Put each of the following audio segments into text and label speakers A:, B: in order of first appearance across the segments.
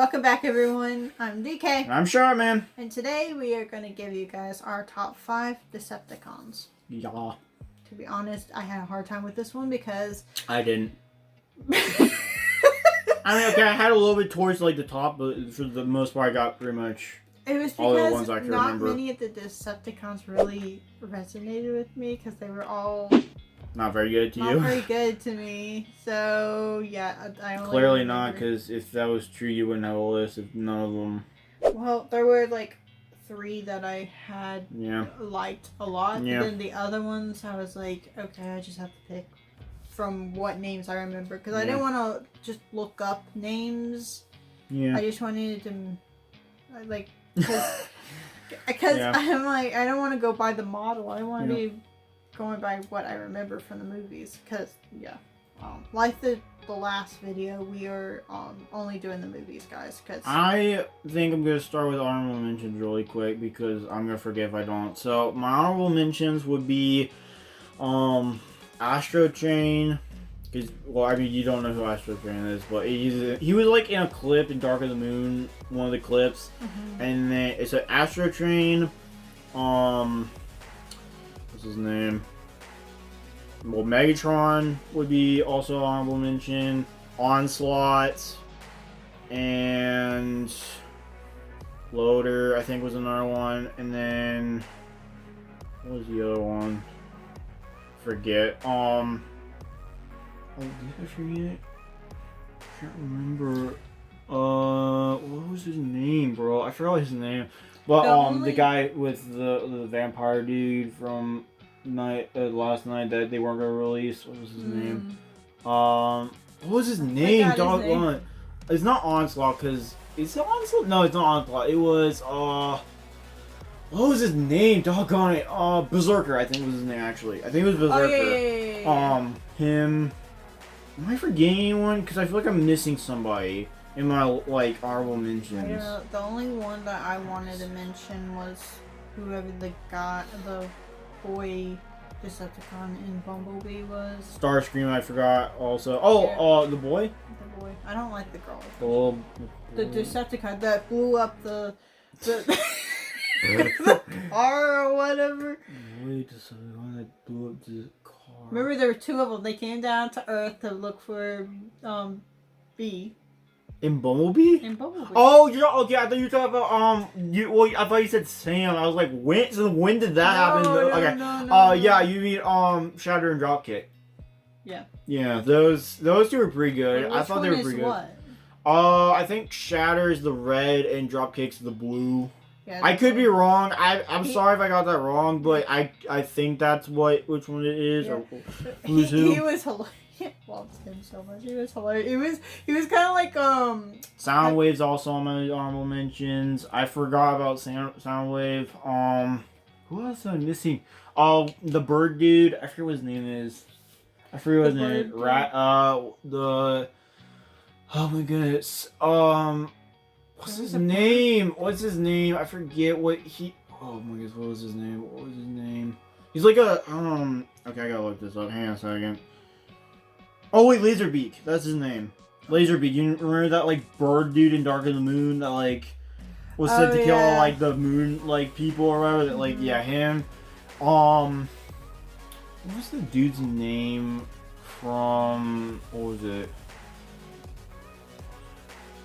A: Welcome back, everyone. I'm DK.
B: And I'm SHARKMAN.
A: And today we are going to give you guys our top 5 Decepticons.
B: Yeah.
A: To be honest, I had a hard time with this one because...
B: I didn't. I mean, okay, I had a little bit towards like the top, but for the most part, I got pretty much
A: it was
B: all the
A: because
B: ones I can
A: not
B: remember.
A: many of the Decepticons really resonated with me because they were all...
B: Not very good to
A: not
B: you.
A: very good to me. So, yeah, I only
B: Clearly
A: remember...
B: not, because if that was true, you wouldn't have a list of none of them.
A: Well, there were like 3 that I had liked a lot.
B: Yeah.
A: And then the other ones, I was like, okay, I just have to pick from what names I remember. Because I didn't want to just look up names.
B: Yeah.
A: I just wanted to, like, because I'm like, I don't want to go by the model. I want to be going by what I remember from the movies. Because, like the last video, we are only doing the movies, guys. Cause
B: I think I'm going to start with honorable mentions really quick because I'm going to forget if I don't. So, my honorable mentions would be Astro Train. Because, well, I mean, you don't know who Astro Train is, but he was like in a clip in Dark of the Moon, one of the clips. Mm-hmm. And then it's an Astro Train. What's his name? Well, Megatron would be also honorable mention. Onslaught. And Loader, I think, was another one. And then what was the other one? Forget. Oh, did I forget? I can't remember. What was his name, bro? I forgot his name. But the guy with the vampire dude from last night that they weren't gonna release. What was his name? What was his name? Doggone. It's not Onslaught, because is it Onslaught? No, it's not Onslaught. It was what was his name? Doggone it. Berserker, I think was his name actually. I think it was Berserker.
A: Oh, yeah.
B: Him. Am I forgetting anyone? Because I feel like I'm missing somebody in my like honorable mentions.
A: I don't know. The only one that I wanted to mention was whoever the boy Decepticon in Bumblebee was.
B: Starscream, I forgot also. The boy?
A: The boy. I don't like the girl.
B: The
A: Decepticon that blew up the car or whatever.
B: Wait, Decepticon that blew up the car.
A: Remember, there were 2 of them. They came down to Earth to look for B.
B: In Bumblebee?
A: In Bumblebee.
B: Oh, okay. I thought you were talking about I thought you said Sam. I was like, when did that happen? Okay.
A: No.
B: Yeah, you mean Shatter and Dropkick.
A: Yeah.
B: Yeah, those 2 were pretty good.
A: Wait,
B: I thought they were pretty good.
A: What?
B: I think Shatter's the red and Dropkick's the blue.
A: Yeah,
B: I could be wrong. I'm sorry if I got that wrong, but I think that's which one it is.
A: Yeah.
B: Or who's who.
A: He was hilarious. I loved him so much. He was hilarious. He was kind of like
B: Soundwave's also on my honorable mentions. I forgot about Soundwave. Who else am I missing? The bird dude. I forget what his name is. I forget what his name is. Oh my goodness. What's his name? I forget what he. Oh my goodness, what was his name? He's like a Okay, I gotta look this up. Hang on a second. Oh wait, Laserbeak. That's his name. Laserbeak. You remember that like bird dude in Dark of the Moon that like was sent to kill all like the moon like people or whatever? That like him. What was the dude's name from? What was it?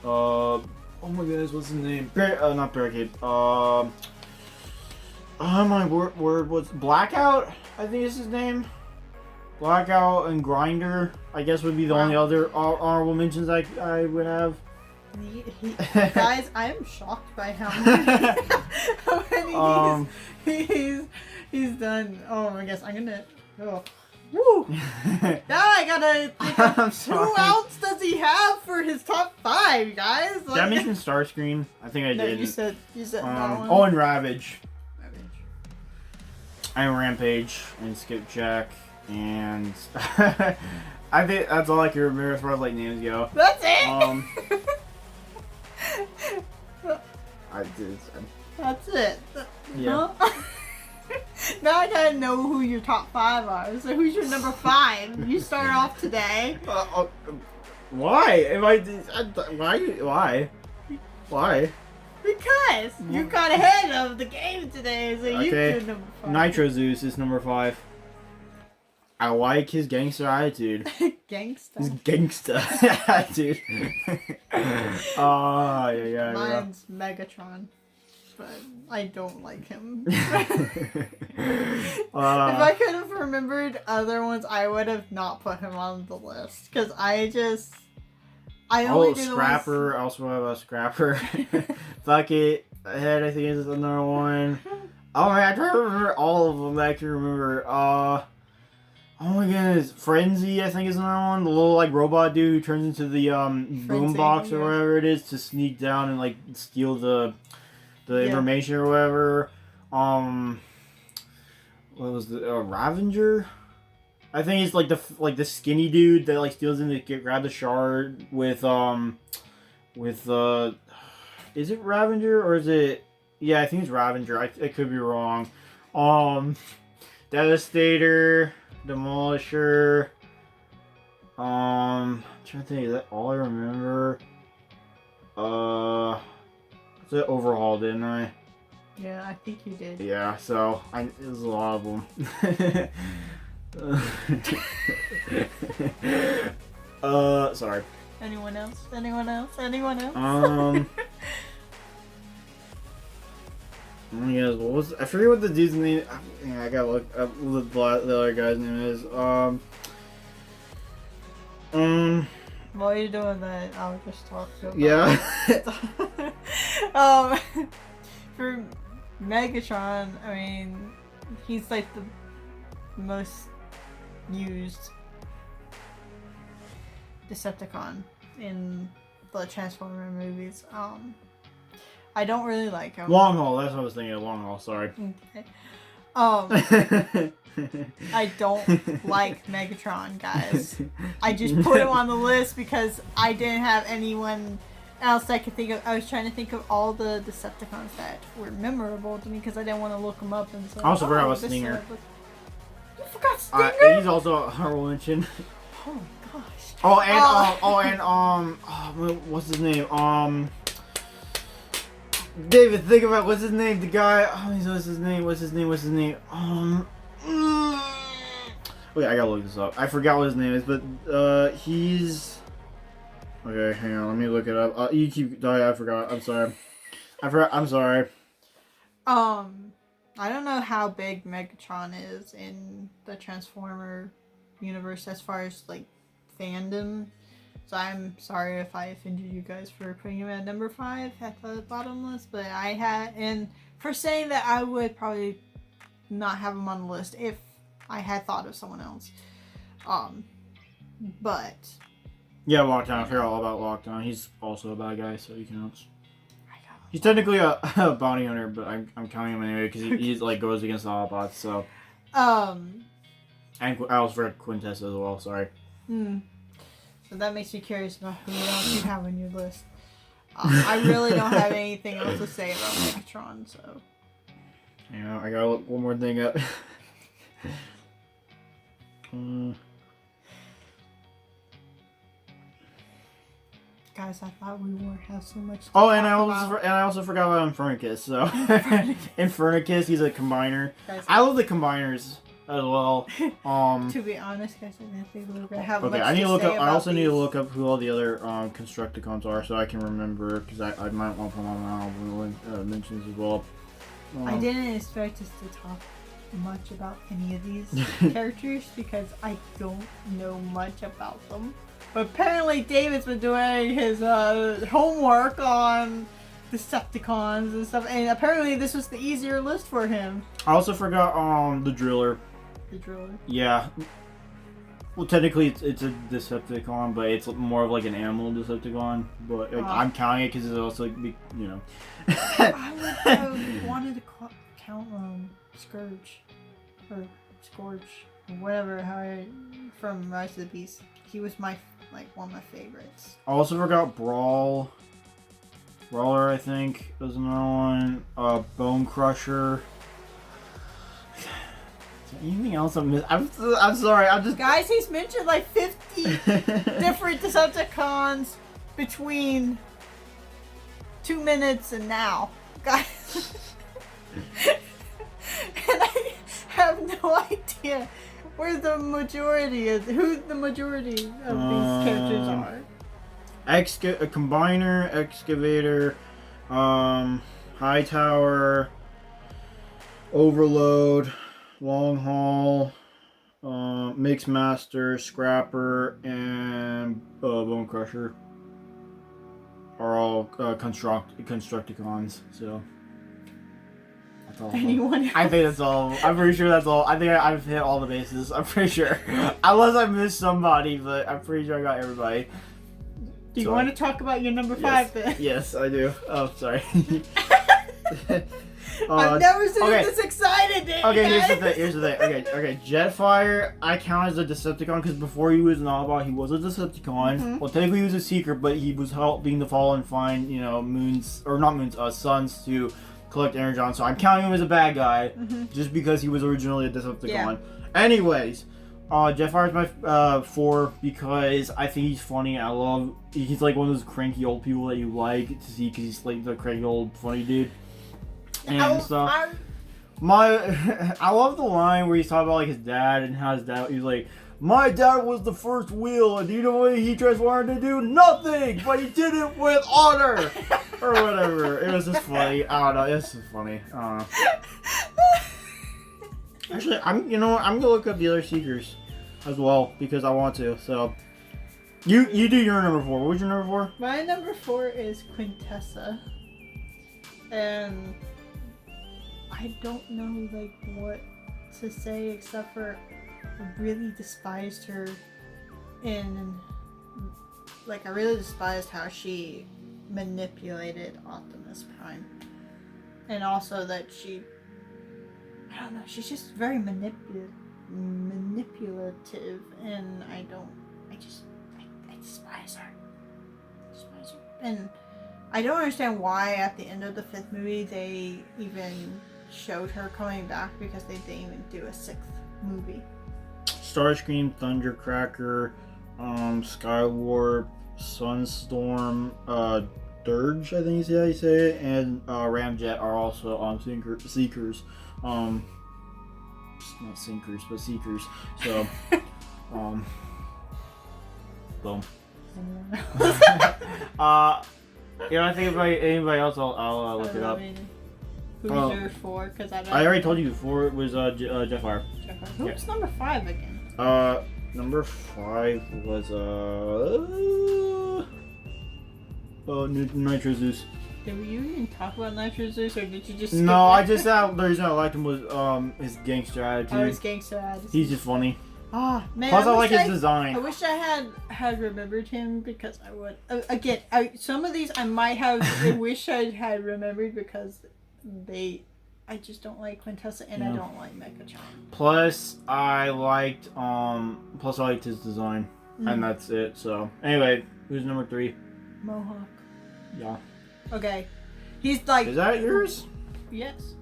B: Oh my goodness, what's his name? Not Barricade. Oh my word, what's Blackout? I think is his name. Blackout and Grinder, I guess, would be the only other honorable mentions I would have.
A: Guys, I am shocked by how many he's done. Oh my gosh, I'm gonna. Oh. Woo! Now I gotta think of who else does he have for his top 5, guys?
B: Did I mention Starscream? I think I did.
A: You said that one.
B: Oh, and Ravage. And Rampage and Skipjack and I think that's all I can remember as far as like names go.
A: That's it. That's it.
B: Yeah.
A: Huh? Now I gotta know who your top 5 are. So who's your number 5? You start off today.
B: Why? Why? Why?
A: Because you got ahead of the game today, so you
B: Okay.
A: did number 5.
B: Nitro Zeus is number 5. I like his gangster attitude.
A: Gangsta.
B: His gangsta attitude. Oh, yeah.
A: Mine's Megatron, but I don't like him. If I could have remembered other ones, I would have not put him on the list. Because I only do
B: Scrapper. I also have a Scrapper. Bucket Head, I think, is another one. Oh man, I try to remember all of them. I can remember. Oh my goodness, Frenzy, I think, is another one. The little like robot dude who turns into the boombox or whatever it is to sneak down and like steal the information or whatever. What was the Ravager? I think it's like the skinny dude that like steals in to grab the shard with is it Ravager or is it? Yeah, I think it's Ravager. I could be wrong. Devastator, Demolisher. I'm trying to think. Is that all I remember? I said Overhaul, didn't I?
A: Yeah, I think you did.
B: Yeah, so it was a lot of them. Sorry.
A: Anyone else?
B: Yes, what was I forget what the dude's name. Yeah, I gotta look up what the other guy's name is.
A: While you're doing that, I'll just talk about
B: yeah.
A: For Megatron, I mean, he's like the most used Decepticon in the Transformer movies. I don't really like him.
B: Long Haul, that's what I was thinking of. Long Haul, sorry.
A: Okay. I don't like Megatron, guys. I just put him on the list because I didn't have anyone else I could think of. I was trying to think of all the Decepticons that were memorable to me because I didn't want to look them up and so.
B: I also forgot about Stinger.
A: You forgot Stinger?
B: He's also a honorable mention.
A: Oh my gosh.
B: What's his name? David, think about what's his name? The guy. What's his name? Wait, I gotta look this up. I forgot what his name is, but he's. Okay, hang on. Let me look it up. You keep. I forgot. I'm sorry. I'm sorry.
A: I don't know how big Megatron is in the Transformer universe as far as like fandom. So I'm sorry if I offended you guys for putting him at number 5 at the bottom list, but I had, and for saying that I would probably not have him on the list if I had thought of someone else. But
B: yeah, Lockdown. I forgot all about Lockdown. He's also a bad guy, so he counts. He's technically a bounty hunter, but I'm counting him anyway because he's like goes against the Autobots. So. And I also forgot Quintessa as well. Sorry.
A: So that makes me curious about who else you have on your list. I really don't have anything else to say about Megatron, so.
B: Yeah, I gotta look one more thing up.
A: Guys, I thought we wouldn't have so much to
B: talk about. And I also forgot about Infernicus, so. Infernicus, he's a combiner. Guys, I love the combiners as well.
A: To be honest, guys, I didn't think we were gonna have much to say
B: look up. I also
A: these.
B: need to look up who all the other Constructicons are, so I can remember because I might want to put them on my honorable mentions as well.
A: I didn't expect us to talk much about any of these characters because I don't know much about them. But apparently, David's been doing his homework on Decepticons and stuff, and apparently this was the easier list for him.
B: I also forgot the Driller.
A: The Driller?
B: Yeah. Well, technically it's a Decepticon, but it's more of like an animal Decepticon. But like, I'm counting it because it's also, you know.
A: I would have wanted to count Scourge. Or Scourge. Or whatever, from Rise of the Beast. He was one of my favorites.
B: I also forgot Brawler, I think, was another one. Bone Crusher. Anything else I'm missing? I'm sorry. I'm just
A: guys. He's mentioned like 50 different Decepticons between 2 minutes and now. Guys. And I have no idea where the majority is. Who the majority of these characters are.
B: A combiner, excavator, high tower, overload, long haul, mix master, scrapper, and bone crusher are all Constructicons. So that's all.
A: Anyone else?
B: I think that's all. I'm pretty sure that's all. I think I've hit all the bases. I'm pretty sure, unless I missed somebody, but I'm pretty sure I got everybody.
A: Do you want to talk about your number 5 then?
B: Yes, I do. Oh, sorry.
A: I've never seen this excited.
B: Okay, here's the thing. Okay. Jetfire, I count as a Decepticon because before he was an Autobot, he was a Decepticon.
A: Mm-hmm.
B: Well, technically he was a Seeker, but he was helping the Fallen find, suns to collect energon. So I'm counting him as a bad guy, just because he was originally a Decepticon. Yeah. Anyways, Jetfire is my 4 because I think he's funny. He's like one of those cranky old people that you like to see because he's like the cranky old funny dude. And stuff. I love the line where he's talking about like his dad and how his dad, he's like, my dad was the first wheel, and you know what he transformed to do? Nothing, but he did it with honor, or whatever. It was just funny. I don't know. It's just funny. Actually, I'm gonna look up the other Seekers as well because I want to. So, you do your number 4. What was your number 4?
A: My number 4 is Quintessa, and I don't know like what to say except for I really despised her I really despised how she manipulated Optimus Prime, and also that I don't know, she's just very manipulative, and I despise her. And I don't understand why at the end of the 5th movie they even showed her coming back, because they didn't even do a 6th movie.
B: Starscream, Thundercracker, Skywarp, Sunstorm, Dirge, I think is how you say it, and Ramjet are also Seekers. Not Sinkers, but Seekers. So, boom. I think about anybody else, I'll look it up.
A: Who's your 4? Because
B: I already told you before. It was Jetfire.
A: Who's number 5 again?
B: Number 5 was Nitro Zeus.
A: Did you even talk about Nitro Zeus, or did you just?
B: No, I just the reason I liked him was his gangster attitude.
A: Oh, his gangster attitude.
B: He's just funny.
A: Ah, man.
B: Plus, I like his design.
A: I wish I had remembered him, because I would. Again, some of these I might have. I wish I had remembered because I just don't like Quintessa, and I don't like Megatron.
B: Plus, I liked his design, and that's it. So, anyway, who's number 3?
A: Mohawk.
B: Yeah.
A: Okay, he's like.
B: Is that yours?
A: Yes.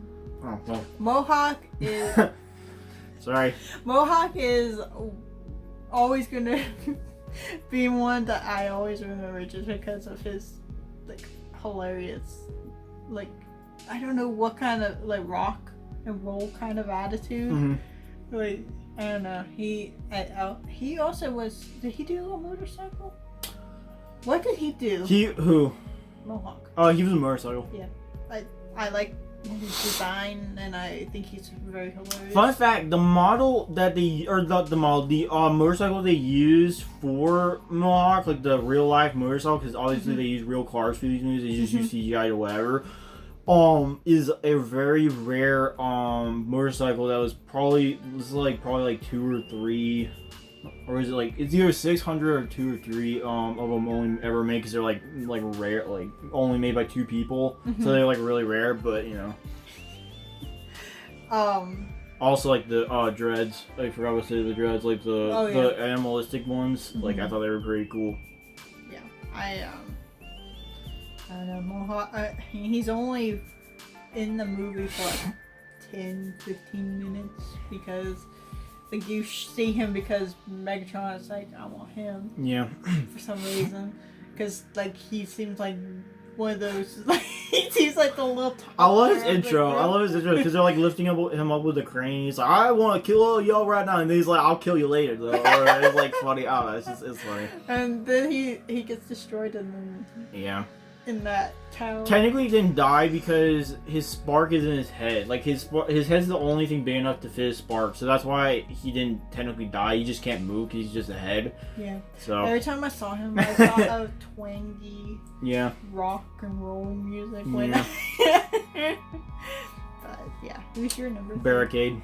B: Oh well.
A: Mohawk is.
B: Sorry.
A: Mohawk is always gonna be one that I always remember, just because of his hilarious, I don't know what kind of rock and roll kind of attitude.
B: Mm-hmm.
A: I don't know. He also was. Did he do a motorcycle? What did he do?
B: Who?
A: Mohawk.
B: Oh, he was a motorcycle.
A: Yeah, I like his design, and I think he's very hilarious.
B: Fun fact: the model that the motorcycle they use for Mohawk, like the real life motorcycle, because obviously they use real cars for these movies. They just use CGI or whatever. Is a very rare motorcycle that was probably 2 or 3, or is it it's either 600 or 2 or 3 of them only ever made, because they're like rare, only made by 2 people, so they're really rare. But also the dreads, I forgot to say the dreads, the animalistic ones, I thought they were pretty cool.
A: Yeah, I don't know, Mohawk, he's only in the movie for 10-15 minutes, because you see him because Megatron is I want him.
B: Yeah.
A: For some reason, because he seems one of those. Like, he's like the little.
B: I love his intro. I love his intro because they're like lifting him up with a crane. He's like, I want to kill all y'all right now, and then he's like, I'll kill you later. Though. Or it's like funny. I don't know. It's funny.
A: And then he gets destroyed in that tower.
B: Technically, he didn't die because his spark is in his head. Like his head's the only thing big enough to fit his spark, so that's why he didn't technically die. He just can't move because he's just a head.
A: Yeah.
B: So
A: every time I saw him, I thought of twangy.
B: Yeah.
A: Rock and roll music.
B: Yeah.
A: But yeah, who's your number?
B: Barricade.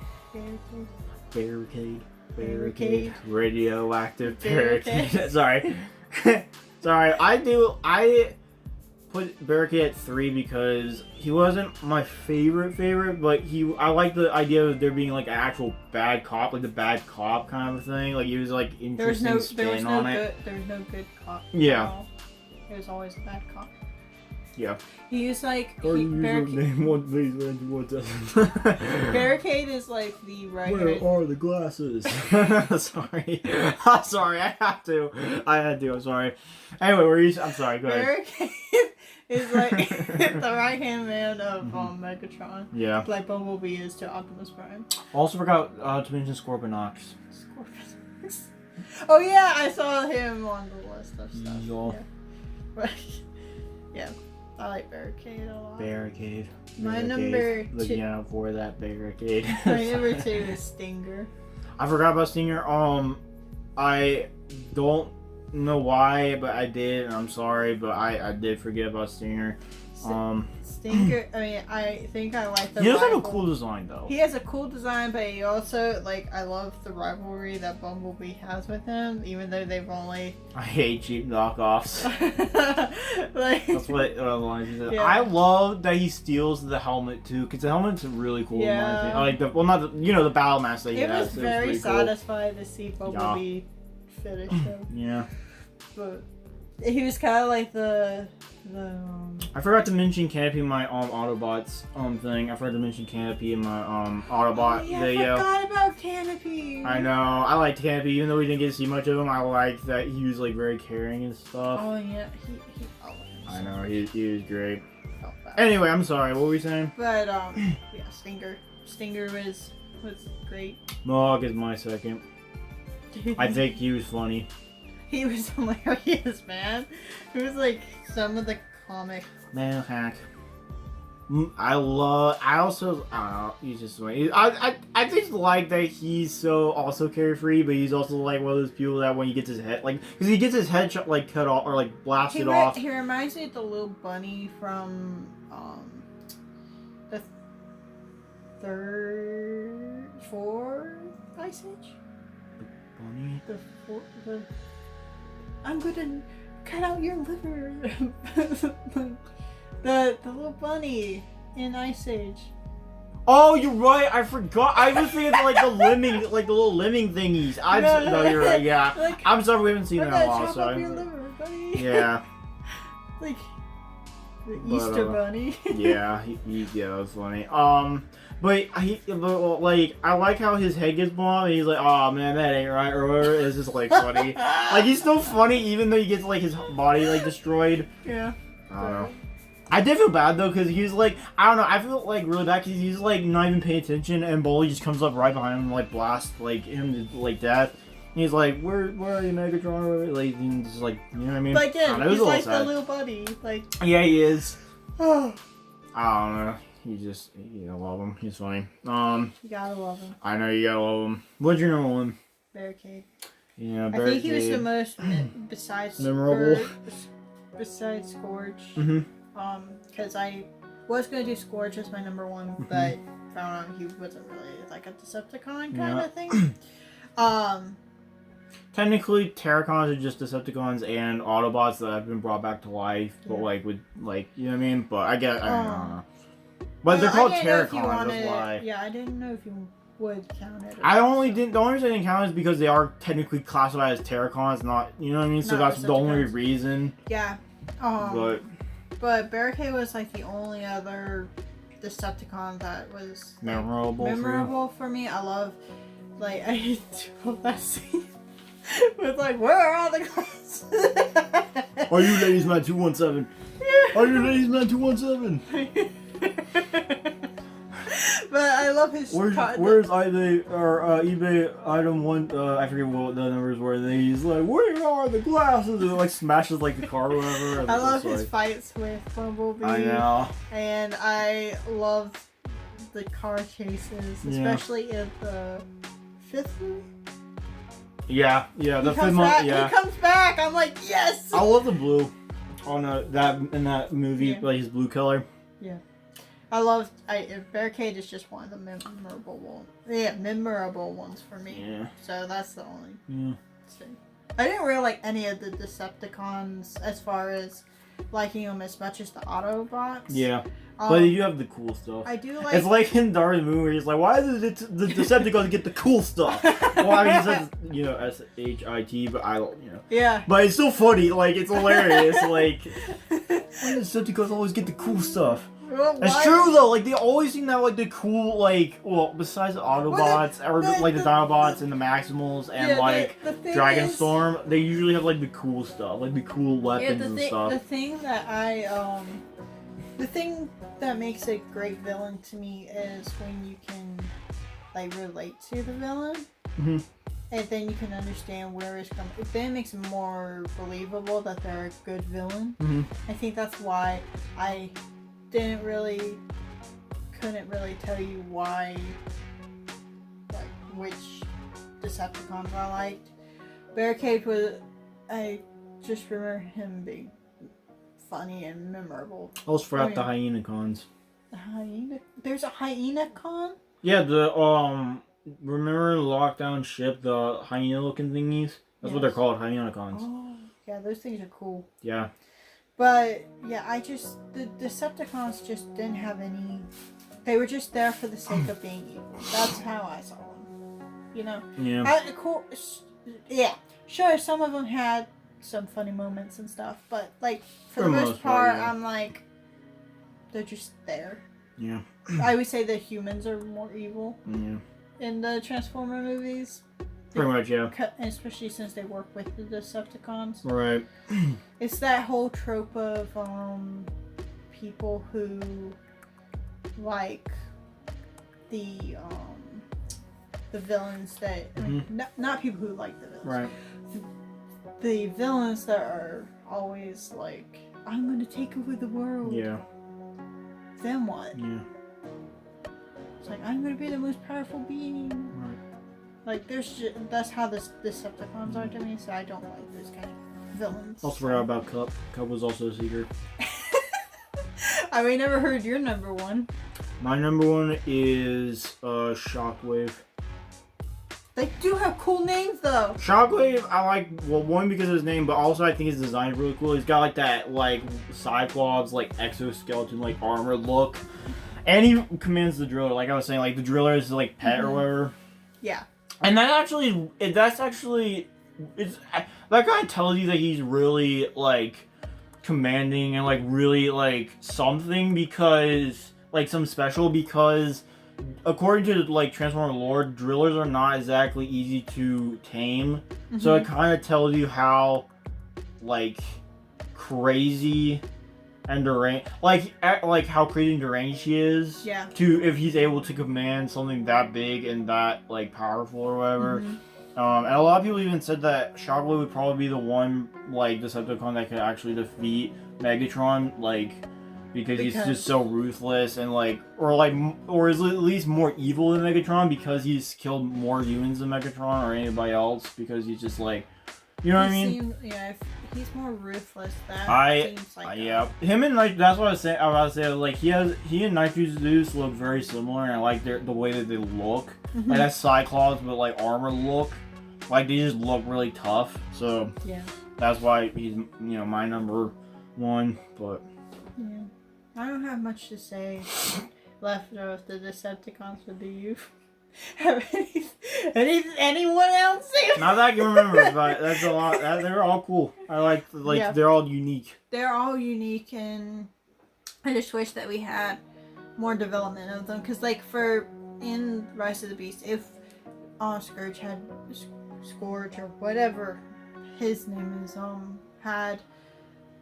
B: Radioactive barricade. Sorry. Sorry. I put Barricade at 3 because he wasn't my favorite, but I like the idea of there being like an actual bad cop, like the bad cop kind of thing. Like he was like interesting spin on it.
A: There was no good cop.
B: Yeah.
A: It was always a bad cop.
B: Yeah.
A: He was like Barricade is like the right.
B: Where are the glasses? Sorry. Sorry. I had to. I'm sorry. Anyway, I'm sorry. Go ahead.
A: Barricade is like the right hand man of Megatron.
B: Yeah.
A: Like Bumblebee is to Optimus Prime.
B: Also forgot to mention Scorponok.
A: Oh yeah, I saw him on the list of stuff.
B: Yeah.
A: But yeah. I like Barricade a lot.
B: Barricade.
A: My number 2.
B: Looking out for that barricade.
A: My number 2 is Stinger.
B: I forgot about Stinger. I don't know why, but I did, and I'm sorry, but I did forget about Stinger.
A: Stinger. I mean, I think I like the.
B: He does have a cool design, though.
A: He has a cool design, but he also I love the rivalry that Bumblebee has with him, even though they've only.
B: I hate cheap knockoffs. That's what lines he said.
A: Yeah.
B: I love that he steals the helmet too, because the helmet's really cool.
A: Yeah.
B: In my opinion. Not the battle mask that he has.
A: It was very satisfying to see Bumblebee finish him.
B: Yeah.
A: But he was kind of like the.
B: I forgot to mention Canopy in my Autobots thing. I forgot to mention Canopy in my Autobot video.
A: I forgot about Canopy.
B: I know. I liked Canopy, even though we didn't get to see much of him. I liked that he was like very caring and stuff.
A: Oh yeah,
B: I know he was great. Anyway, I'm sorry. What were we saying?
A: But yeah, Stinger. Stinger was great.
B: Mog is my second. I think he was funny.
A: He was hilarious, man. It was like some of the comic.
B: Man, hack. I don't know, he's just funny. I just like that he's so also carefree, but he's also like one of those people that when he gets his head, like, because he gets his head cut off or like blasted off.
A: He reminds me of the little bunny from the fourth Ice Age.
B: Bunny?
A: I'm gonna cut out your liver. the little bunny in Ice Age.
B: Oh, you're right. I forgot. I was thinking of, like the lemming, like the little lemming thingies. No, you're right. Yeah.
A: Like,
B: I'm sorry we haven't seen that in a while.
A: Chop up your liver, buddy.
B: Yeah.
A: Like the Easter bunny.
B: Yeah, that was funny. But I like how his head gets blown off and he's like, oh man, that ain't right, or whatever. It's just like funny. Like he's still funny even though he gets like his body like destroyed.
A: Yeah.
B: I don't know. I did feel bad though because he was like, I don't know, I feel like really bad because he's like not even paying attention and Bully just comes up right behind him and like blasts like him to like death. And he's like, where are you, Megatron? Like, and just like, you know what I mean?
A: Like yeah, he's like
B: sad.
A: the little buddy. Like
B: yeah, he is. I don't know. You gotta love him. He's funny.
A: You gotta love him.
B: I know you gotta love him. What's your number 1?
A: Barricade.
B: Yeah, Barricade.
A: I think he was the most besides
B: memorable.
A: Besides Scourge.
B: Mm-hmm.
A: Because I was gonna do Scourge as my number 1, but found out he wasn't really like a Decepticon kind of thing.
B: Technically, Terracons are just Decepticons and Autobots that have been brought back to life, but like with like you know what I mean. But I don't know. But they're called Terracons. That's why.
A: Yeah, I didn't know if you would count it.
B: The only reason I didn't count is because they are technically classified as Terracons, not you know what I mean. So that's the only reason.
A: Yeah. But Barricade was like the only other Decepticon that was memorable for me. I love, like, I love that scene with like, where are all the glasses?
B: Are you ladies my 217? Oh, your name's 9217.
A: But I love his.
B: Where's eBay or eBay item one? I forget what the numbers were. And he's like, "Where are the glasses?" And like smashes like the car or whatever.
A: I love his fights with Bumblebee.
B: I know.
A: And I love the car chases, especially in the 5th movie.
B: Yeah, the fifth one. Yeah,
A: he comes back. I'm like, yes.
B: I love the blue on that movie, like his blue color.
A: Yeah. Barricade is just one of the memorable ones. Yeah, memorable ones for me.
B: Yeah.
A: So that's the only thing. I didn't really like any of the Decepticons as far as liking them as much as the Autobots.
B: Yeah. But you have the cool stuff.
A: I do like.
B: It's like in Darth Moon where he's like, why did the Decepticons get the cool stuff? Well, I mean, he says, SHIT, but I don't,
A: Yeah.
B: But it's still funny. Like, it's hilarious. Like, why do the Decepticons always get the cool stuff?
A: Well,
B: it's true though. Like, they always seem to have like the cool, like, besides the Autobots the Dinobots and the Maximals and the Dragonstorm, they usually have like the cool stuff, like the cool weapons and stuff.
A: The thing that makes a great villain to me is when you can like relate to the villain, and then you can understand where it's coming. Then it makes it more believable that they're a good villain. I think that's why I couldn't really tell you why, like which Decepticons I liked. Barricade I just remember him being funny and memorable.
B: I almost forgot the Hyenacons.
A: The hyena? There's a Hyenacon?
B: Yeah, the remember the lockdown ship, the hyena looking thingies? That's what they're called, Hyenacons.
A: Oh, yeah, those things are cool.
B: Yeah.
A: But yeah, the Decepticons just didn't have any. They were just there for the sake of being evil. That's how I saw them. Yeah. Yeah. Sure, some of them had some funny moments and stuff, but like for the most part, I'm like, they're just there.
B: Yeah.
A: I would say the humans are more evil.
B: Yeah.
A: In the Transformer movies.
B: Pretty much, yeah.
A: Especially since they work with the Decepticons.
B: Right.
A: It's that whole trope of people who like the villains that not people who like the villains.
B: Right.
A: The villains that are always like, I'm gonna take over the world.
B: Yeah.
A: Then what?
B: Yeah.
A: It's like, I'm gonna be the most powerful being.
B: Right.
A: Like, that's how the Decepticons are to me, so I don't like those kind of villains.
B: Also forgot about Cup. Cup was also a secret.
A: I mean, never heard your number one.
B: My number one is Shockwave.
A: They do have cool names, though.
B: Shockwave, I like, well, one because of his name, but also I think his design is really cool. He's got like that, like, Cyclops, like, exoskeleton, like, armor look. And he commands the driller, like I was saying, like, the driller is, like, pet or whatever.
A: Yeah.
B: And that kind of tells you that he's really, like, commanding and, like, really, like, something because, like, some special because according to, like, Transformer lore, drillers are not exactly easy to tame. So it kind of tells you how, like, crazy and deranged, like how crazy and deranged he is.
A: Yeah.
B: If he's able to command something that big and that, like, powerful or whatever. And a lot of people even said that Shockwave would probably be the one, like, Decepticon that could actually defeat Megatron, like, because he's just so ruthless and, like, or is at least more evil than Megatron because he's killed more humans than Megatron or anybody else because he's just, like, you know what I mean?
A: If he's more ruthless. Seems like
B: yeah. Him and that's what I was saying. I was about to say, like, he and Nitro Zeus look very similar, and I like the way that they look. Like that Cyclops with, like, armor look. Like, they just look really tough. So
A: yeah,
B: that's why he's my number one. But
A: yeah, I don't have much to say left of the Decepticons. Do you have anyone else?
B: Not that I can remember, but that's a lot. They're all cool. I like yeah. They're all unique.
A: They're all unique, and I just wish that we had more development of them. Because, like, in Rise of the Beast, if Scourge or whatever his name is, had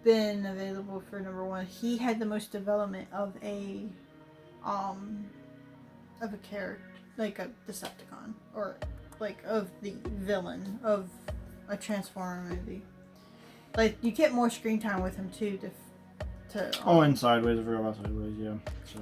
A: been available for number 1. He had the most development of a character, like a Decepticon, or like of the villain of a Transformer movie. Like, you get more screen time with him too.
B: And Sideways. I forgot about Sideways. Yeah. So.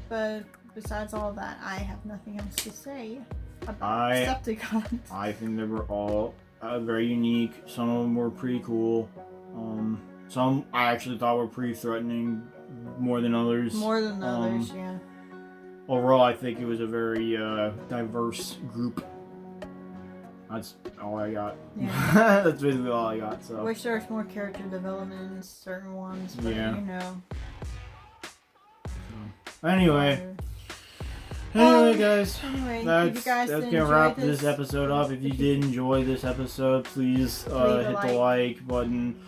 A: But besides all that, I have nothing else to say about Decepticons.
B: I think they were all very unique. Some of them were pretty cool. Some I actually thought were pretty threatening, more than others.
A: Yeah.
B: Overall, I think it was a very diverse group. That's all I got.
A: Yeah.
B: That's basically all I got. So.
A: Wish there was more character development in certain ones, but you know.
B: Anyway, guys, that's gonna wrap this episode up. If you did enjoy this episode, please hit the like button.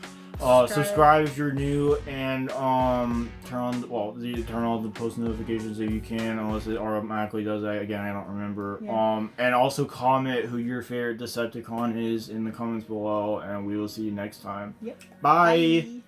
B: Subscribe if you're new, and turn on the post notifications if you can, unless it automatically does that. Again, I don't remember.
A: Yeah.
B: And also comment who your favorite Decepticon is in the comments below, and we will see you next time.
A: Yep.
B: Bye.